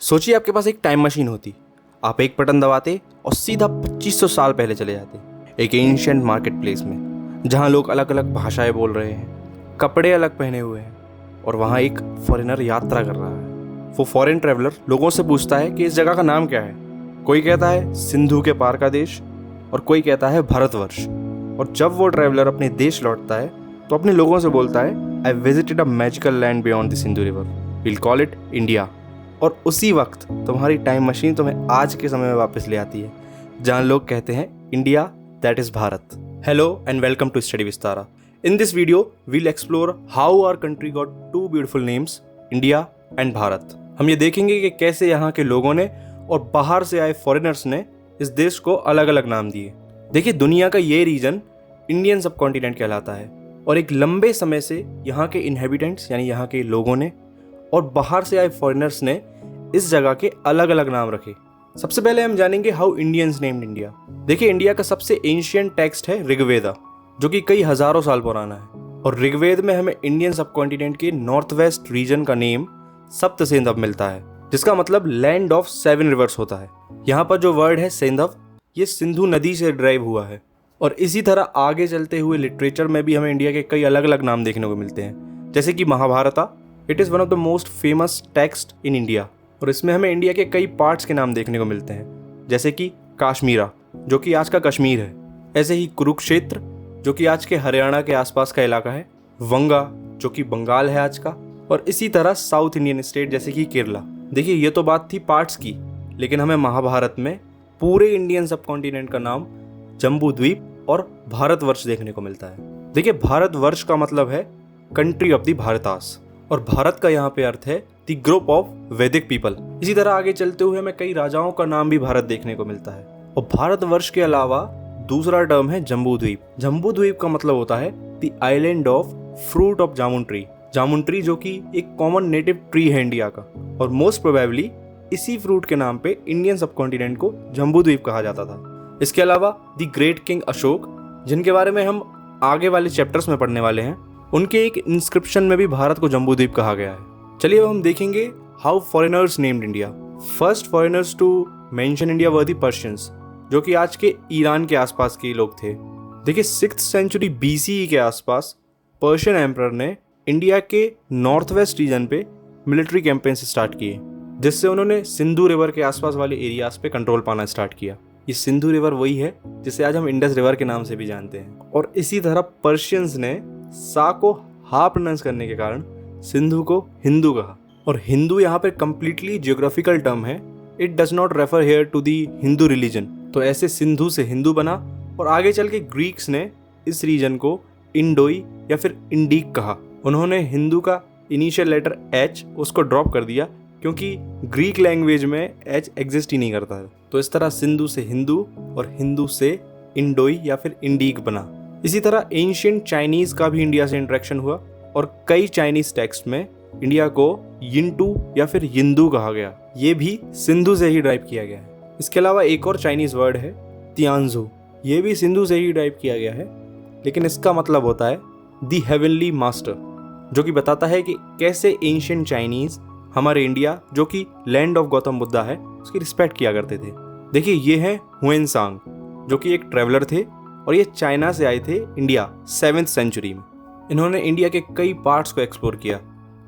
सोचिए आपके पास एक टाइम मशीन होती, आप एक बटन दबाते और सीधा 2500 साल पहले चले जाते, एक एंशिएंट मार्केट प्लेस में जहाँ लोग अलग अलग भाषाएं बोल रहे हैं, कपड़े अलग पहने हुए हैं और वहाँ एक फॉरेनर यात्रा कर रहा है। वो फॉरेन ट्रैवलर लोगों से पूछता है कि इस जगह का नाम क्या है। कोई कहता है सिंधु के पार का देश और कोई कहता है भारतवर्ष। और जब वो ट्रैवलर अपने देश लौटता है तो अपने लोगों से बोलता है, I visited a magical land beyond the Sindhu river, will call it India. और उसी वक्त तुम्हारी टाइम मशीन तुम्हें आज के समय में वापस ले आती है जहां लोग कहते हैं India, that is Bharat. Hello and welcome to study Vistara. In this video we'll explore how our country got two beautiful names, India and Bharat. हम ये देखेंगे कि कैसे यहाँ के लोगों ने और बाहर से आए फॉरेनर्स ने इस देश को अलग अलग नाम दिए। देखिए, दुनिया का ये रीजन इंडियन सब कॉन्टिनेंट कहलाता है और एक लंबे समय से यहाँ के इनहेबिटेंट्स यानी यहाँ के लोगों ने और बाहर से आए फॉरेनर्स ने इस जगह के अलग अलग नाम रखे। सबसे पहले हम जानेंगे हाउ इंडियंस नेम्ड इंडिया। देखिए, इंडिया का सबसे एंशिएंट टेक्स्ट है ऋग्वेदा, जो कि कई हजारों साल पुराना है। और ऋग्वेद में हमें इंडियन सब कॉन्टिनेंट के नॉर्थ वेस्ट रीजन का नेम सप्त सेंधव मिलता है, जिसका मतलब लैंड ऑफ 7 रिवर्स होता है। यहाँ पर जो वर्ड है सेंधव, ये सिंधु नदी से ड्राइव हुआ है। और इसी तरह आगे चलते हुए लिटरेचर में भी हमें इंडिया के कई अलग अलग नाम देखने को मिलते हैं, जैसे कि Mahabharata. It is one of the most famous text in India और इसमें हमें इंडिया के कई पार्ट्स के नाम देखने को मिलते हैं, जैसे कि काश्मीरा, जो कि आज का कश्मीर है। ऐसे ही कुरुक्षेत्र, जो कि आज के हरियाणा के आसपास का इलाका है। वंगा, जो कि बंगाल है आज का। और इसी तरह साउथ इंडियन स्टेट जैसे कि केरला। देखिए, ये तो बात थी पार्ट्स की, लेकिन हमें महाभारत में पूरे इंडियन सब कॉन्टिनेंट का नाम जम्बू द्वीप और भारतवर्ष देखने को मिलता है। देखिए, भारतवर्ष का मतलब है कंट्री ऑफ द भारतास और भारत का यहाँ पे अर्थ है द ग्रुप ऑफ वैदिक पीपल। इसी तरह आगे चलते हुए हमें कई राजाओं का नाम भी भारत देखने को मिलता है। और भारतवर्ष के अलावा दूसरा टर्म है जम्बू द्वीप। जम्बू द्वीप का मतलब होता है the island of fruit of jamun tree. Jamun tree जो कि एक कॉमन नेटिव ट्री है इंडिया का, और मोस्ट प्रोबेबली इसी फ्रूट के नाम पे इंडियन सब कॉन्टिनेंट को जम्बू द्वीप कहा जाता था। इसके अलावा द ग्रेट किंग अशोक, जिनके बारे में हम आगे वाले चैप्टर्स में पढ़ने वाले हैं, उनके एक इंस्क्रिप्शन में भी भारत को जम्बू द्वीप कहा गया है। चलिए अब हम देखेंगे how foreigners named India. First foreigners to mention India were the Persians, जो कि आज के ईरान के आसपास के लोग थे। देखिए, 6th सेंचुरी BCE के आसपास पर्शियन एम्परर ने इंडिया के नॉर्थ वेस्ट रीजन पे मिलिट्री कैंपेन स्टार्ट किए, जिससे उन्होंने सिंधु रिवर के आसपास वाले एरियाज पे कंट्रोल पाना स्टार्ट किया। ये सिंधु रिवर वही है जिसे आज हम इंडस रिवर के नाम से भी जानते हैं। और इसी तरह पर्शियंस ने सा को हा प्रोनाउंस करने के कारण सिंधु को हिंदू कहा। और हिंदू यहाँ पे कंप्लीटली जियोग्राफिकल टर्म है, it does not refer here to the Hindu religion. तो ऐसे सिंधु से हिंदू बना और आगे चल के ग्रीक्स ने इस रीजन को इंडोई या फिर इंडीक कहा। उन्होंने हिंदू का इनिशियल लेटर H उसको ड्रॉप कर दिया, क्योंकि ग्रीक लैंग्वेज में H एग्जिस्ट ही नहीं करता है। तो इस तरह सिंधु से हिंदू और हिंदू से इंडोई या फिर इंडीक बना। इसी तरह एंशिएंट चाइनीज का भी इंडिया से इंटरेक्शन हुआ और कई चाइनीज टेक्स्ट में इंडिया को यिंटू या फिर यिंदू कहा गया। ये भी सिंधु से ही ड्राइव किया गया है। इसके अलावा एक और चाइनीज वर्ड है तियानजू, ये भी सिंधु से ही ड्राइव किया गया है, लेकिन इसका मतलब होता है दी हेवनली मास्टर, जो कि बताता है कि कैसे एंशिएंट चाइनीज हमारे इंडिया, जो कि लैंड ऑफ गौतम बुद्धा है, उसकी रिस्पेक्ट किया करते थे। देखिए, ये है हुएनसांग, जो कि एक ट्रेवलर थे और ये चाइना से आए थे इंडिया 7th सेंचुरी में। इन्होंने इंडिया के कई पार्ट्स को एक्सप्लोर किया।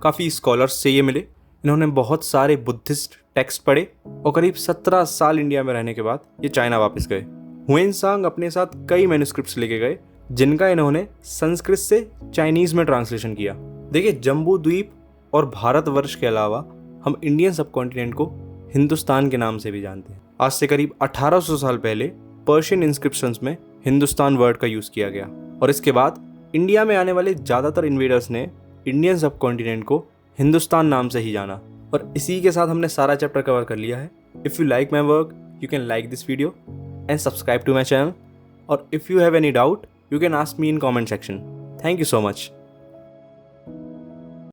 काफ़ी स्कॉलर्स से ये मिले, इन्होंने बहुत सारे बुद्धिस्ट टेक्स्ट पढ़े और करीब 17 साल इंडिया में रहने के बाद ये चाइना वापस गए। हुएनसांग अपने साथ कई मैन्युस्क्रिप्ट्स लेके गए, जिनका इन्होंने संस्कृत से चाइनीज़ में ट्रांसलेशन किया। देखिए, जम्बू द्वीप और भारतवर्ष के अलावा हम इंडियन सब कॉन्टिनेंट को हिंदुस्तान के नाम से भी जानते हैं। आज से करीब 1800 साल पहले पर्शियन इंस्क्रिप्शंस में हिंदुस्तान वर्ड का यूज़ किया गया और इसके बाद इंडिया में आने वाले ज़्यादातर इन्वेडर्स ने इंडियन सब कॉन्टिनेंट को हिंदुस्तान नाम से ही जाना। और इसी के साथ हमने सारा चैप्टर कवर कर लिया है। If you like my work, you can like this video and subscribe to my channel. और if you have any doubt, you can ask me in comment section. Thank you so much.